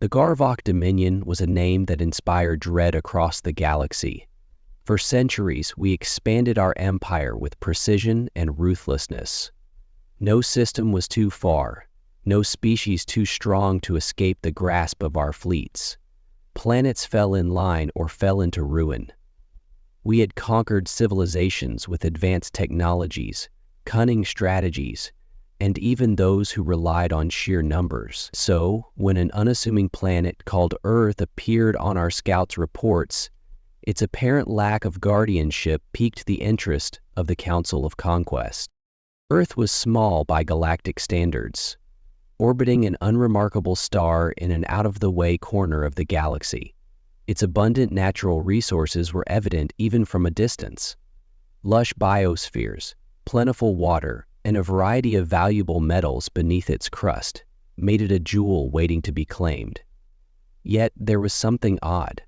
The Garvok Dominion was a name that inspired dread across the galaxy. For centuries, we expanded our empire with precision and ruthlessness. No system was too far, no species too strong to escape the grasp of our fleets. Planets fell in line or fell into ruin. We had conquered civilizations with advanced technologies, cunning strategies, and even those who relied on sheer numbers. So, when an unassuming planet called Earth appeared on our scouts' reports, its apparent lack of guardianship piqued the interest of the Council of Conquest. Earth was small by galactic standards, orbiting an unremarkable star in an out-of-the-way corner of the galaxy. Its abundant natural resources were evident even from a distance. Lush biospheres, plentiful water, and a variety of valuable metals beneath its crust made it a jewel waiting to be claimed. Yet there was something odd.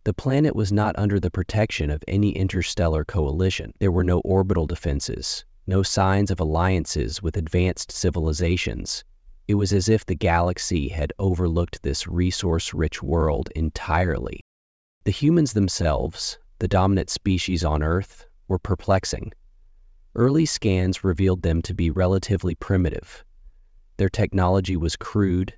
The planet was not under the protection of any interstellar coalition. There were no orbital defenses, no signs of alliances with advanced civilizations. It was as if the galaxy had overlooked this resource-rich world entirely. The humans themselves, the dominant species on Earth, were perplexing. Early scans revealed them to be relatively primitive. Their technology was crude,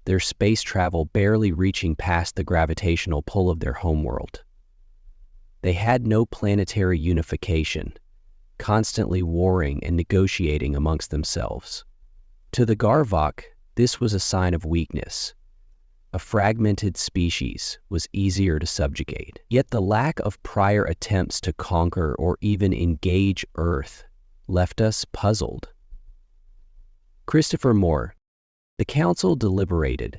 their space travel barely reaching past the gravitational pull of their homeworld. They had no planetary unification, constantly warring and negotiating amongst themselves. To the Garvok, this was a sign of weakness. A fragmented species was easier to subjugate. Yet the lack of prior attempts to conquer or even engage Earth left us puzzled. Christopher Moore. The Council deliberated.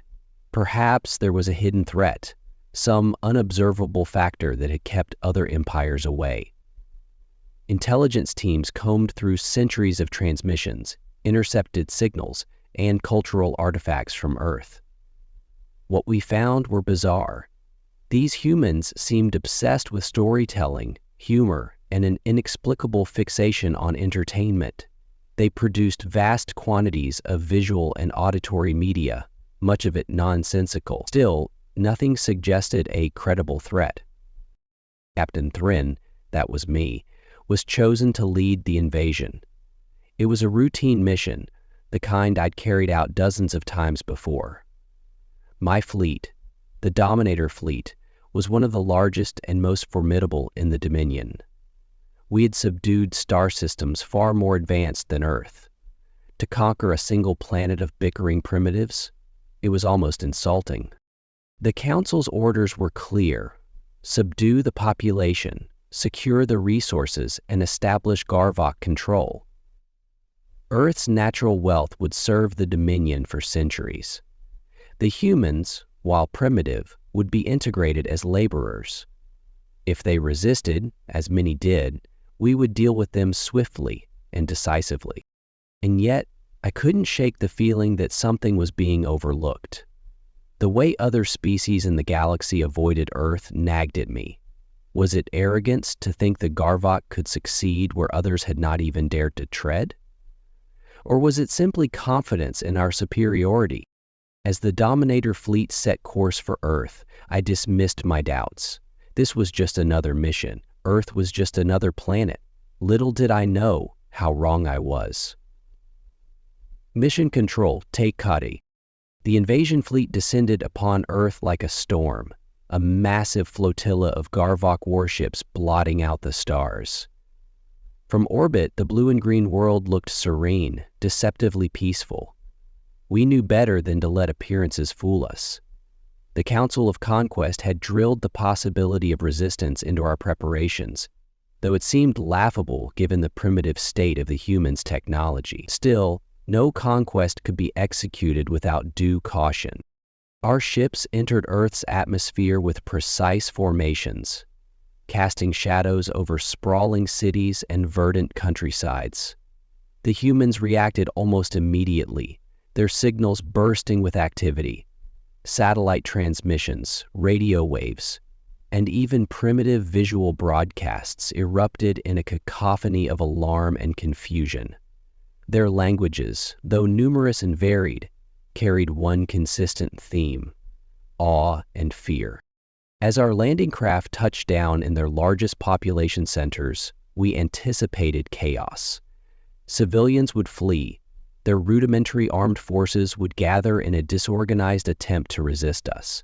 Perhaps there was a hidden threat, some unobservable factor that had kept other empires away. Intelligence teams combed through centuries of transmissions, intercepted signals, and cultural artifacts from Earth. What we found were bizarre. These humans seemed obsessed with storytelling, humor, and an inexplicable fixation on entertainment. They produced vast quantities of visual and auditory media, much of it nonsensical. Still, nothing suggested a credible threat. Captain Thrin, that was me, was chosen to lead the invasion. It was a routine mission, the kind I'd carried out dozens of times before. My fleet, the Dominator fleet, was one of the largest and most formidable in the Dominion. We had subdued star systems far more advanced than Earth. To conquer a single planet of bickering primitives, it was almost insulting. The Council's orders were clear: subdue the population, secure the resources, and establish Garvok control. Earth's natural wealth would serve the Dominion for centuries. The humans, while primitive, would be integrated as laborers. If they resisted, as many did, we would deal with them swiftly and decisively. And yet, I couldn't shake the feeling that something was being overlooked. The way other species in the galaxy avoided Earth nagged at me. Was it arrogance to think the Garvok could succeed where others had not even dared to tread? Or was it simply confidence in our superiority? As the Dominator fleet set course for Earth, I dismissed my doubts. This was just another mission. Earth was just another planet. Little did I know how wrong I was. Mission Control, take Kadi. The invasion fleet descended upon Earth like a storm, a massive flotilla of Garvok warships blotting out the stars. From orbit, the blue and green world looked serene, deceptively peaceful. We knew better than to let appearances fool us. The Council of Conquest had drilled the possibility of resistance into our preparations, though it seemed laughable given the primitive state of the humans' technology. Still, no conquest could be executed without due caution. Our ships entered Earth's atmosphere with precise formations, casting shadows over sprawling cities and verdant countrysides. The humans reacted almost immediately, their signals bursting with activity. Satellite transmissions, radio waves, and even primitive visual broadcasts erupted in a cacophony of alarm and confusion. Their languages, though numerous and varied, carried one consistent theme: awe and fear. As our landing craft touched down in their largest population centers, we anticipated chaos. Civilians would flee. Their rudimentary armed forces would gather in a disorganized attempt to resist us.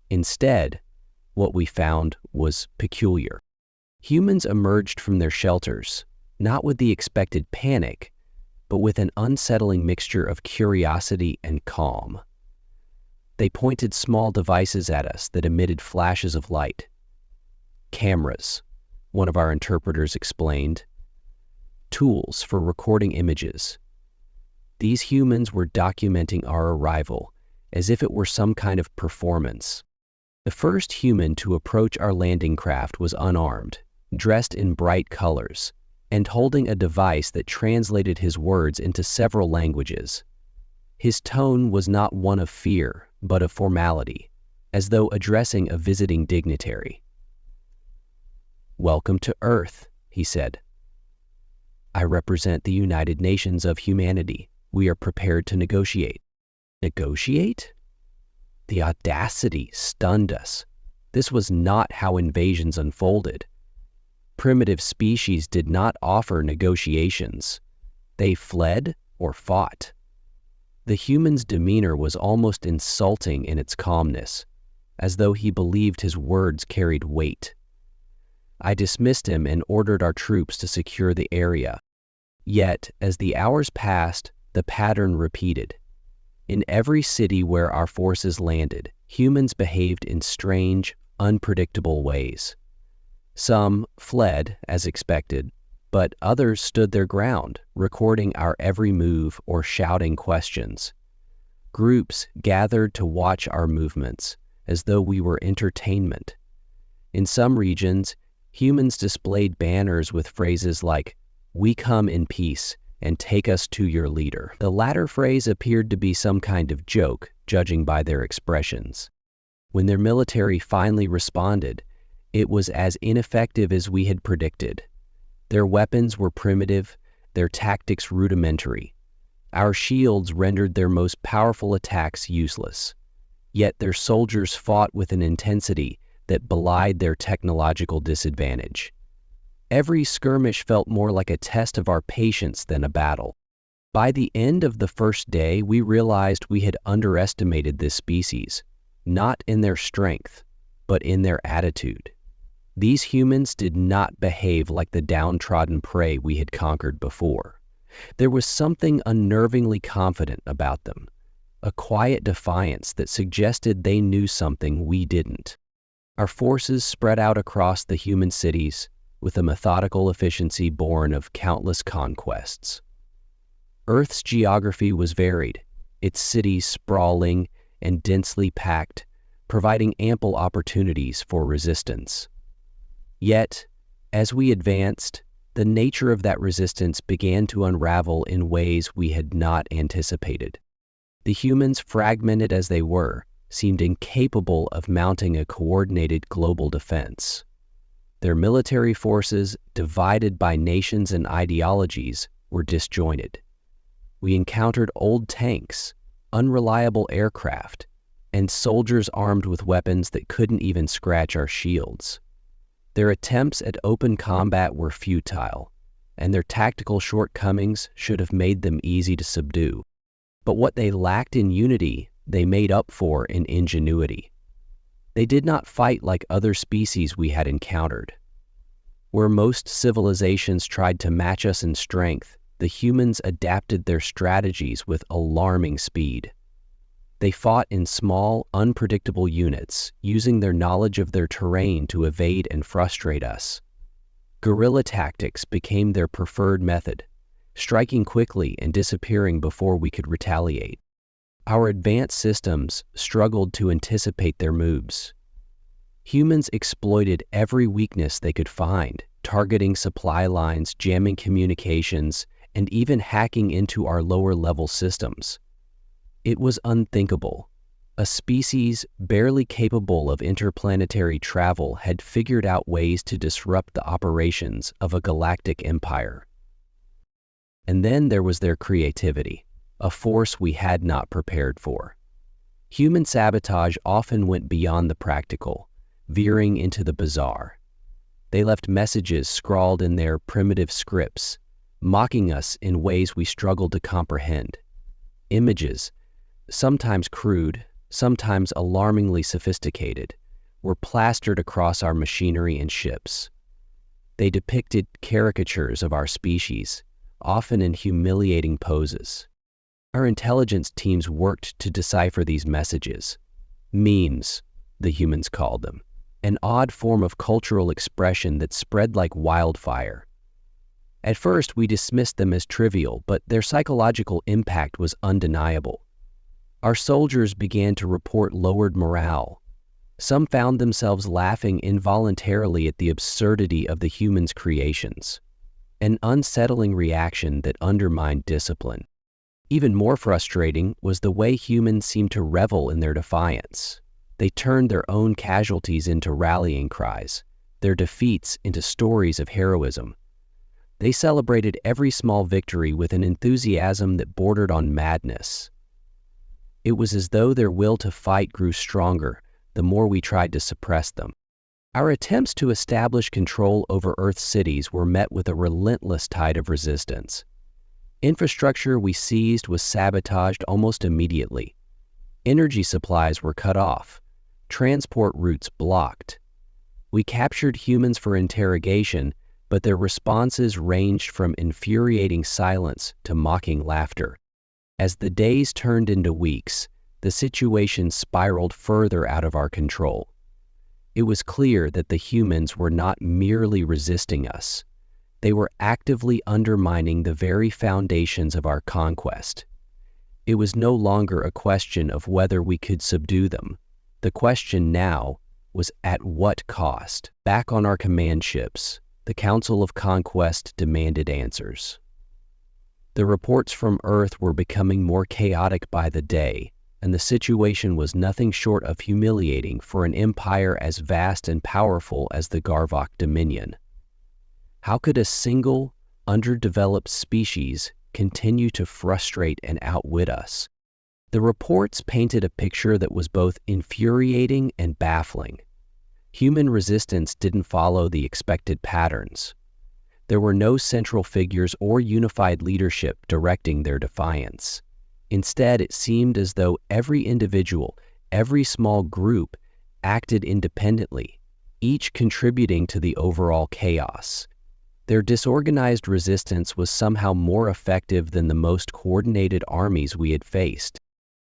Instead, what we found was peculiar. Humans emerged from their shelters, not with the expected panic, but with an unsettling mixture of curiosity and calm. They pointed small devices at us that emitted flashes of light. Cameras, one of our interpreters explained. Tools for recording images. These humans were documenting our arrival as if it were some kind of performance. The first human to approach our landing craft was unarmed, dressed in bright colors, and holding a device that translated his words into several languages. His tone was not one of fear, but of formality, as though addressing a visiting dignitary. "Welcome to Earth," he said. "I represent the United Nations of humanity. We are prepared to negotiate." Negotiate? The audacity stunned us. This was not how invasions unfolded. Primitive species did not offer negotiations. They fled or fought. The human's demeanor was almost insulting in its calmness, as though he believed his words carried weight. I dismissed him and ordered our troops to secure the area. Yet, as the hours passed, the pattern repeated. In every city where our forces landed, humans behaved in strange, unpredictable ways. Some fled, as expected, but others stood their ground, recording our every move or shouting questions. Groups gathered to watch our movements, as though we were entertainment. In some regions, humans displayed banners with phrases like, "We come in peace, and take us to your leader." The latter phrase appeared to be some kind of joke, judging by their expressions. When their military finally responded, it was as ineffective as we had predicted. Their weapons were primitive, their tactics rudimentary. Our shields rendered their most powerful attacks useless. Yet their soldiers fought with an intensity that belied their technological disadvantage. Every skirmish felt more like a test of our patience than a battle. By the end of the first day, we realized we had underestimated this species, not in their strength, but in their attitude. These humans did not behave like the downtrodden prey we had conquered before. There was something unnervingly confident about them, a quiet defiance that suggested they knew something we didn't. Our forces spread out across the human cities, with a methodical efficiency born of countless conquests. Earth's geography was varied, its cities sprawling and densely packed, providing ample opportunities for resistance. Yet, as we advanced, the nature of that resistance began to unravel in ways we had not anticipated. The humans, fragmented as they were, seemed incapable of mounting a coordinated global defense. Their military forces, divided by nations and ideologies, were disjointed. We encountered old tanks, unreliable aircraft, and soldiers armed with weapons that couldn't even scratch our shields. Their attempts at open combat were futile, and their tactical shortcomings should have made them easy to subdue. But what they lacked in unity, they made up for in ingenuity. They did not fight like other species we had encountered. Where most civilizations tried to match us in strength, the humans adapted their strategies with alarming speed. They fought in small, unpredictable units, using their knowledge of their terrain to evade and frustrate us. Guerrilla tactics became their preferred method, striking quickly and disappearing before we could retaliate. Our advanced systems struggled to anticipate their moves. Humans exploited every weakness they could find, targeting supply lines, jamming communications, and even hacking into our lower-level systems. It was unthinkable. A species barely capable of interplanetary travel had figured out ways to disrupt the operations of a galactic empire. And then there was their creativity. a force we had not prepared for. Human sabotage often went beyond the practical, veering into the bizarre. They left messages scrawled in their primitive scripts, mocking us in ways we struggled to comprehend. Images, sometimes crude, sometimes alarmingly sophisticated, were plastered across our machinery and ships. They depicted caricatures of our species, often in humiliating poses. Our intelligence teams worked to decipher these messages. Memes, the humans called them, an odd form of cultural expression that spread like wildfire. At first, we dismissed them as trivial, but their psychological impact was undeniable. Our soldiers began to report lowered morale. Some found themselves laughing involuntarily at the absurdity of the humans' creations, an unsettling reaction that undermined discipline. Even more frustrating was the way humans seemed to revel in their defiance. They turned their own casualties into rallying cries, their defeats into stories of heroism. They celebrated every small victory with an enthusiasm that bordered on madness. It was as though their will to fight grew stronger the more we tried to suppress them. Our attempts to establish control over Earth's cities were met with a relentless tide of resistance. Infrastructure we seized was sabotaged almost immediately. Energy supplies were cut off, transport routes blocked. We captured humans for interrogation, but their responses ranged from infuriating silence to mocking laughter. As the days turned into weeks, the situation spiraled further out of our control. It was clear that the humans were not merely resisting us. They were actively undermining the very foundations of our conquest. It was no longer a question of whether we could subdue them. The question now was at what cost? Back on our command ships, the Council of Conquest demanded answers. The reports from Earth were becoming more chaotic by the day, and the situation was nothing short of humiliating for an empire as vast and powerful as the Garvok Dominion. How could a single, underdeveloped species continue to frustrate and outwit us? The reports painted a picture that was both infuriating and baffling. Human resistance didn't follow the expected patterns. There were no central figures or unified leadership directing their defiance. Instead, it seemed as though every individual, every small group, acted independently, each contributing to the overall chaos. Their disorganized resistance was somehow more effective than the most coordinated armies we had faced.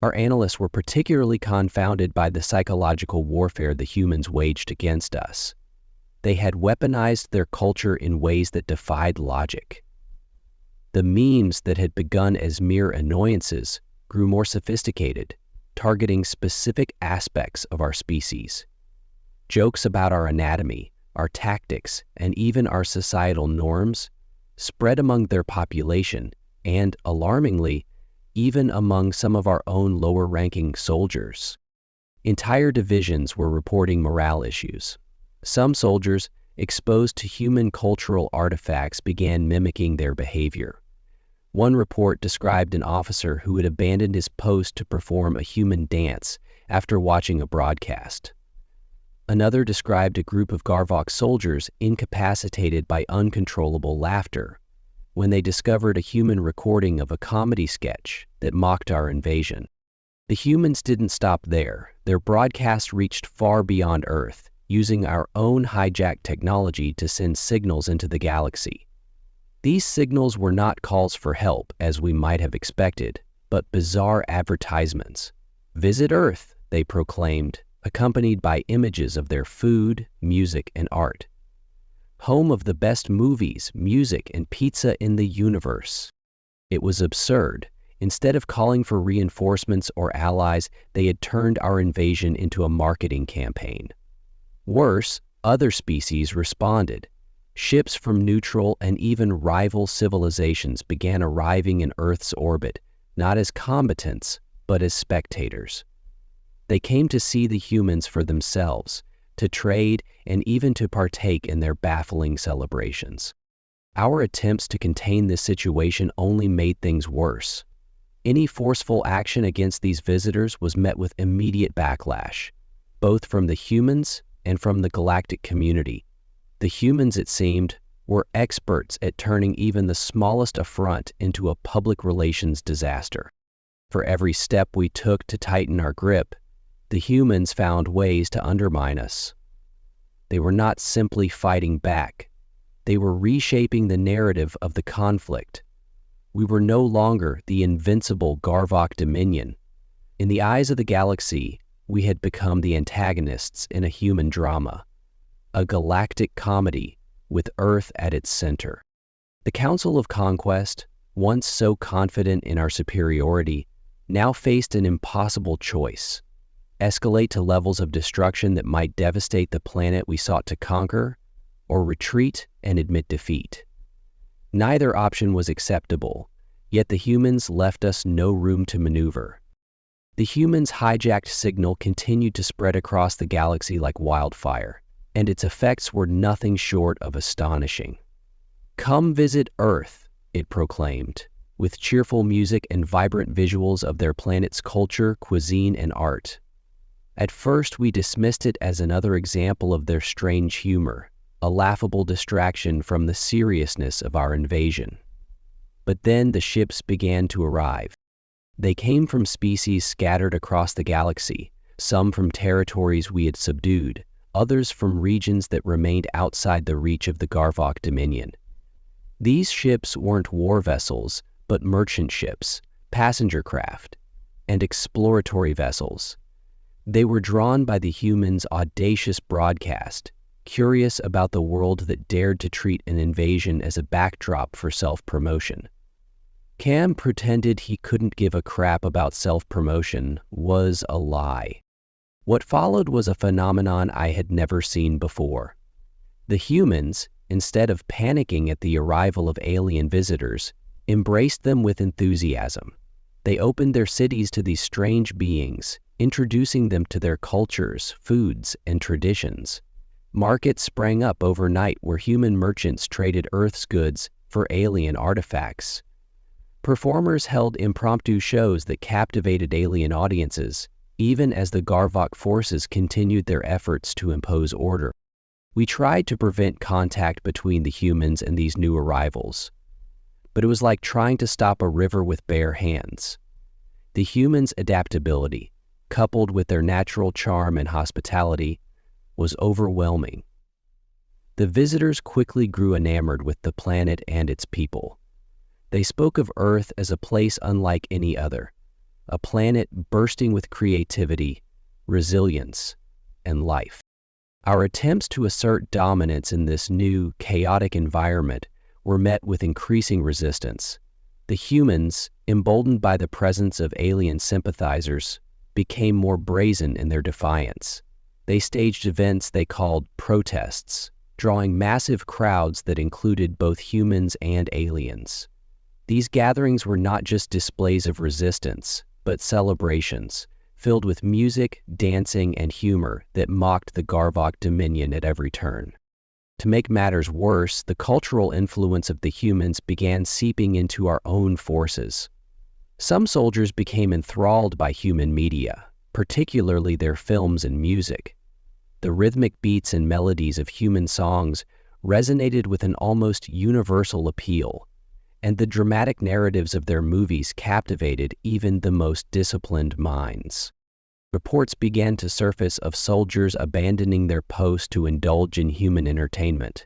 Our analysts were particularly confounded by the psychological warfare the humans waged against us. They had weaponized their culture in ways that defied logic. The memes that had begun as mere annoyances grew more sophisticated, targeting specific aspects of our species. Jokes about our anatomy, our tactics, and even our societal norms spread among their population and, alarmingly, even among some of our own lower-ranking soldiers. Entire divisions were reporting morale issues. Some soldiers, exposed to human cultural artifacts, began mimicking their behavior. One report described an officer who had abandoned his post to perform a human dance after watching a broadcast. Another described a group of Garvok soldiers incapacitated by uncontrollable laughter when they discovered a human recording of a comedy sketch that mocked our invasion. The humans didn't stop there. Their broadcast reached far beyond Earth, using our own hijacked technology to send signals into the galaxy. These signals were not calls for help, as we might have expected, but bizarre advertisements. "Visit Earth," they proclaimed, accompanied by images of their food, music, and art. "Home of the best movies, music, and pizza in the universe." It was absurd. Instead of calling for reinforcements or allies, they had turned our invasion into a marketing campaign. Worse, other species responded. Ships from neutral and even rival civilizations began arriving in Earth's orbit, not as combatants, but as spectators. They came to see the humans for themselves, to trade, and even to partake in their baffling celebrations. Our attempts to contain this situation only made things worse. Any forceful action against these visitors was met with immediate backlash, both from the humans and from the galactic community. The humans, it seemed, were experts at turning even the smallest affront into a public relations disaster. For every step we took to tighten our grip, the humans found ways to undermine us. They were not simply fighting back. They were reshaping the narrative of the conflict. We were no longer the invincible Garvok Dominion. In the eyes of the galaxy, we had become the antagonists in a human drama, a galactic comedy with Earth at its center. The Council of Conquest, once so confident in our superiority, now faced an impossible choice: escalate to levels of destruction that might devastate the planet we sought to conquer, or retreat and admit defeat. Neither option was acceptable, yet the humans left us no room to maneuver. The humans' hijacked signal continued to spread across the galaxy like wildfire, and its effects were nothing short of astonishing. "Come visit Earth," it proclaimed, with cheerful music and vibrant visuals of their planet's culture, cuisine, and art. At first, we dismissed it as another example of their strange humor, a laughable distraction from the seriousness of our invasion. But then the ships began to arrive. They came from species scattered across the galaxy, some from territories we had subdued, others from regions that remained outside the reach of the Garvok Dominion. These ships weren't war vessels, but merchant ships, passenger craft, and exploratory vessels. They were drawn by the humans' audacious broadcast, curious about the world that dared to treat an invasion as a backdrop for self-promotion. Cam pretended he couldn't give a crap about self-promotion was a lie. What followed was a phenomenon I had never seen before. The humans, instead of panicking at the arrival of alien visitors, embraced them with enthusiasm. They opened their cities to these strange beings, introducing them to their cultures, foods, and traditions. Markets sprang up overnight where human merchants traded Earth's goods for alien artifacts. Performers held impromptu shows that captivated alien audiences, even as the Garvok forces continued their efforts to impose order. We tried to prevent contact between the humans and these new arrivals, but it was like trying to stop a river with bare hands. The humans' adaptability, coupled with their natural charm and hospitality, was overwhelming. The visitors quickly grew enamored with the planet and its people. They spoke of Earth as a place unlike any other, a planet bursting with creativity, resilience, and life. Our attempts to assert dominance in this new, chaotic environment were met with increasing resistance. The humans, emboldened by the presence of alien sympathizers, became more brazen in their defiance. They staged events they called protests, drawing massive crowds that included both humans and aliens. These gatherings were not just displays of resistance, but celebrations, filled with music, dancing, and humor that mocked the Garvok Dominion at every turn. To make matters worse, the cultural influence of the humans began seeping into our own forces. Some soldiers became enthralled by human media, particularly their films and music. The rhythmic beats and melodies of human songs resonated with an almost universal appeal, and the dramatic narratives of their movies captivated even the most disciplined minds. Reports began to surface of soldiers abandoning their posts to indulge in human entertainment.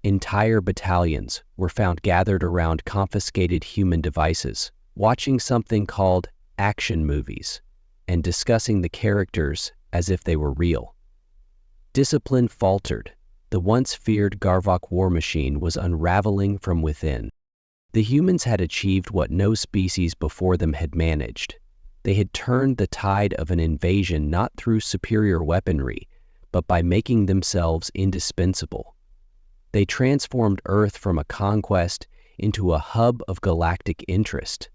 Entire battalions were found gathered around confiscated human devices, watching something called action movies, and discussing the characters as if they were real. Discipline faltered. The once feared Garvok war machine was unraveling from within. The humans had achieved what no species before them had managed. They had turned the tide of an invasion not through superior weaponry, but by making themselves indispensable. They transformed Earth from a conquest into a hub of galactic interest.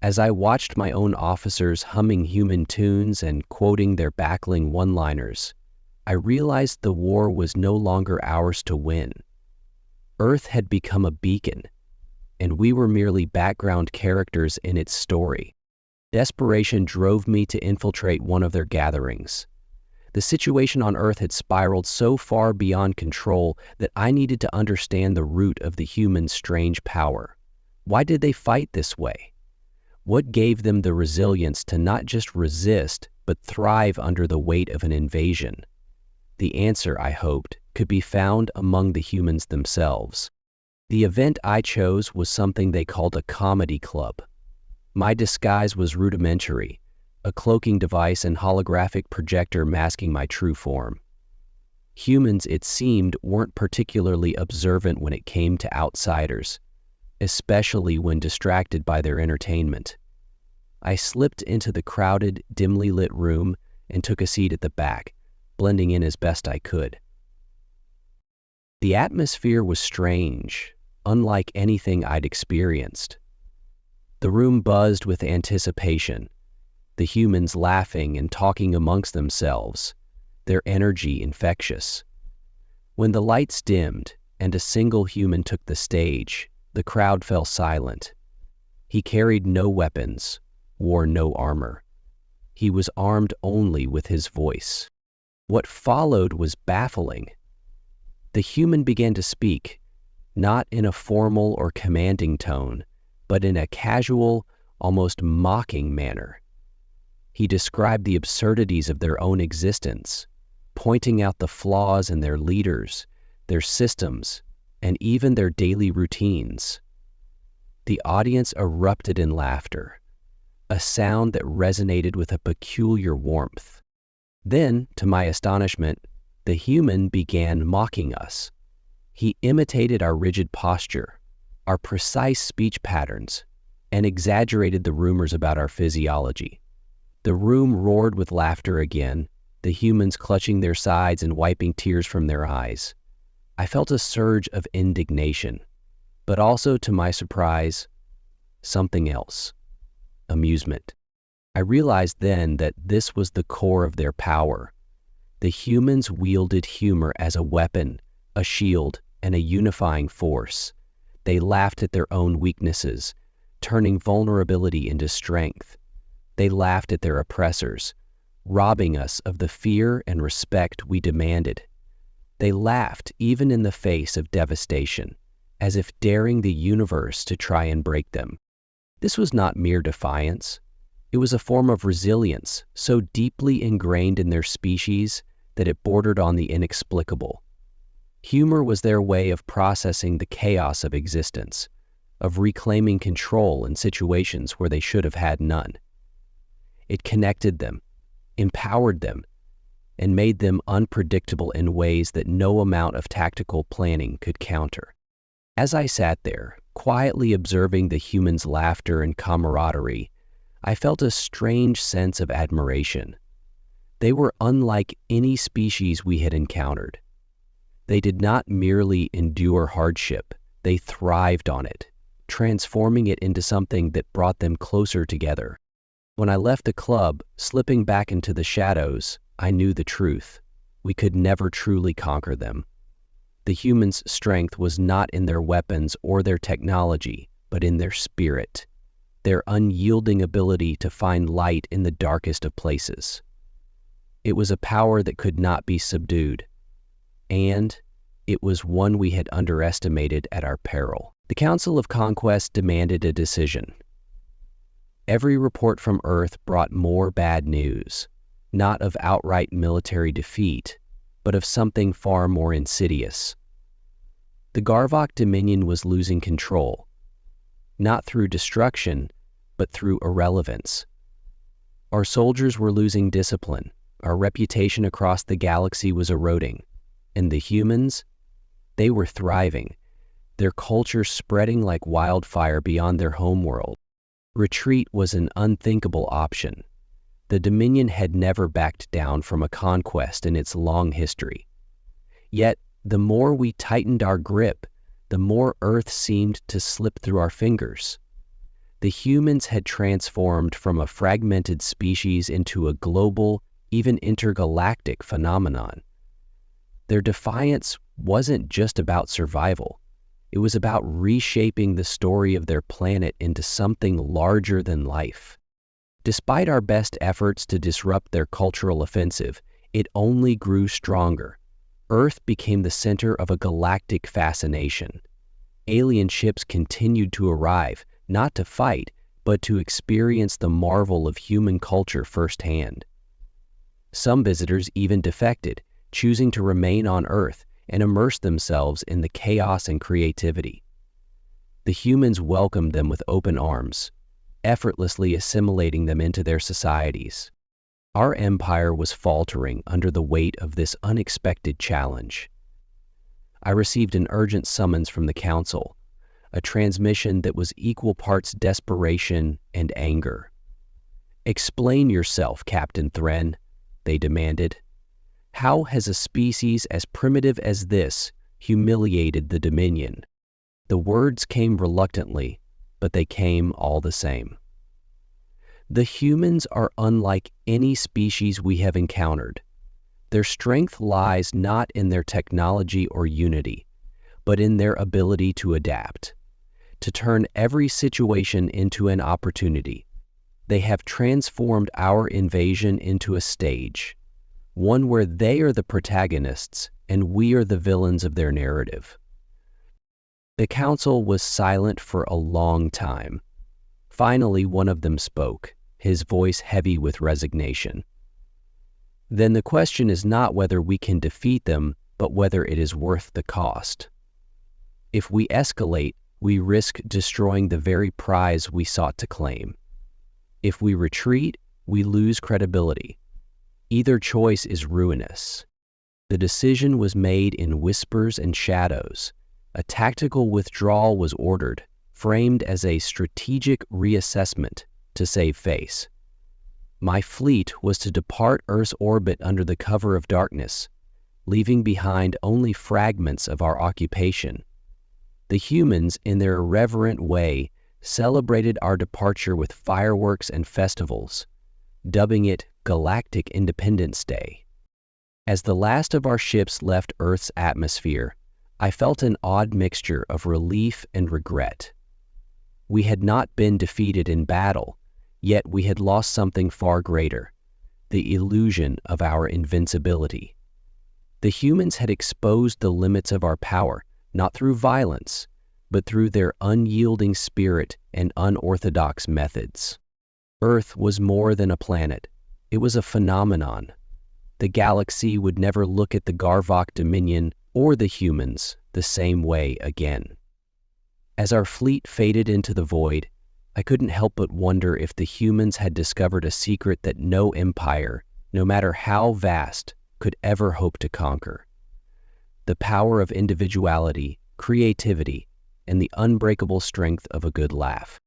As I watched my own officers humming human tunes and quoting their backling one-liners, I realized the war was no longer ours to win. Earth had become a beacon, and we were merely background characters in its story. Desperation drove me to infiltrate one of their gatherings. The situation on Earth had spiraled so far beyond control that I needed to understand the root of the humans' strange power. Why did they fight this way? What gave them the resilience to not just resist, but thrive under the weight of an invasion? The answer, I hoped, could be found among the humans themselves. The event I chose was something they called a comedy club. My disguise was rudimentary, a cloaking device and holographic projector masking my true form. Humans, it seemed, weren't particularly observant when it came to outsiders, especially when distracted by their entertainment. I slipped into the crowded, dimly lit room and took a seat at the back, blending in as best I could. The atmosphere was strange, unlike anything I'd experienced. The room buzzed with anticipation, the humans laughing and talking amongst themselves, their energy infectious. When the lights dimmed and a single human took the stage, the crowd fell silent. He carried no weapons, wore no armor. He was armed only with his voice. What followed was baffling. The human began to speak, not in a formal or commanding tone, but in a casual, almost mocking manner. He described the absurdities of their own existence, pointing out the flaws in their leaders, their systems, and even their daily routines. The audience erupted in laughter, a sound that resonated with a peculiar warmth. Then, to my astonishment, the human began mocking us. He imitated our rigid posture, our precise speech patterns, and exaggerated the rumors about our physiology. The room roared with laughter again, the humans clutching their sides and wiping tears from their eyes. I felt a surge of indignation, but also, to my surprise, something else: amusement. I realized then that this was the core of their power. The humans wielded humor as a weapon, a shield, and a unifying force. They laughed at their own weaknesses, turning vulnerability into strength. They laughed at their oppressors, robbing us of the fear and respect we demanded. They laughed even in the face of devastation, as if daring the universe to try and break them. This was not mere defiance. It was a form of resilience so deeply ingrained in their species that it bordered on the inexplicable. Humor was their way of processing the chaos of existence, of reclaiming control in situations where they should have had none. It connected them, empowered them, and made them unpredictable in ways that no amount of tactical planning could counter. As I sat there, quietly observing the humans' laughter and camaraderie, I felt a strange sense of admiration. They were unlike any species we had encountered. They did not merely endure hardship, they thrived on it, transforming it into something that brought them closer together. When I left the club, slipping back into the shadows, I knew the truth. We could never truly conquer them. The humans' strength was not in their weapons or their technology, but in their spirit, their unyielding ability to find light in the darkest of places. It was a power that could not be subdued, and it was one we had underestimated at our peril. The Council of Conquest demanded a decision. Every report from Earth brought more bad news, not of outright military defeat, but of something far more insidious. The Garvok Dominion was losing control, not through destruction, but through irrelevance. Our soldiers were losing discipline, our reputation across the galaxy was eroding, and the humans, they were thriving, their culture spreading like wildfire beyond their homeworld. Retreat was an unthinkable option. The Dominion had never backed down from a conquest in its long history. Yet, the more we tightened our grip, the more Earth seemed to slip through our fingers. The humans had transformed from a fragmented species into a global, even intergalactic phenomenon. Their defiance wasn't just about survival. It was about reshaping the story of their planet into something larger than life. Despite our best efforts to disrupt their cultural offensive, it only grew stronger. Earth became the center of a galactic fascination. Alien ships continued to arrive, not to fight, but to experience the marvel of human culture firsthand. Some visitors even defected, choosing to remain on Earth and immerse themselves in the chaos and creativity. The humans welcomed them with open arms, effortlessly assimilating them into their societies. Our empire was faltering under the weight of this unexpected challenge. I received an urgent summons from the Council, a transmission that was equal parts desperation and anger. "Explain yourself, Captain Thren," they demanded. "How has a species as primitive as this humiliated the Dominion?" The words came reluctantly, but they came all the same. "The humans are unlike any species we have encountered. Their strength lies not in their technology or unity, but in their ability to adapt, to turn every situation into an opportunity. They have transformed our invasion into a stage, one where they are the protagonists and we are the villains of their narrative." The council was silent for a long time. Finally, one of them spoke, his voice heavy with resignation. "Then the question is not whether we can defeat them, but whether it is worth the cost. If we escalate, we risk destroying the very prize we sought to claim. If we retreat, we lose credibility. Either choice is ruinous." The decision was made in whispers and shadows. A tactical withdrawal was ordered, framed as a strategic reassessment to save face. My fleet was to depart Earth's orbit under the cover of darkness, leaving behind only fragments of our occupation. The humans, in their irreverent way, celebrated our departure with fireworks and festivals, dubbing it Galactic Independence Day. As the last of our ships left Earth's atmosphere, I felt an odd mixture of relief and regret. We had not been defeated in battle, yet we had lost something far greater, the illusion of our invincibility. The humans had exposed the limits of our power, not through violence, but through their unyielding spirit and unorthodox methods. Earth was more than a planet. It was a phenomenon. The galaxy would never look at the Garvok Dominion or the humans the same way again. As our fleet faded into the void, I couldn't help but wonder if the humans had discovered a secret that no empire, no matter how vast, could ever hope to conquer. The power of individuality, creativity, and the unbreakable strength of a good laugh.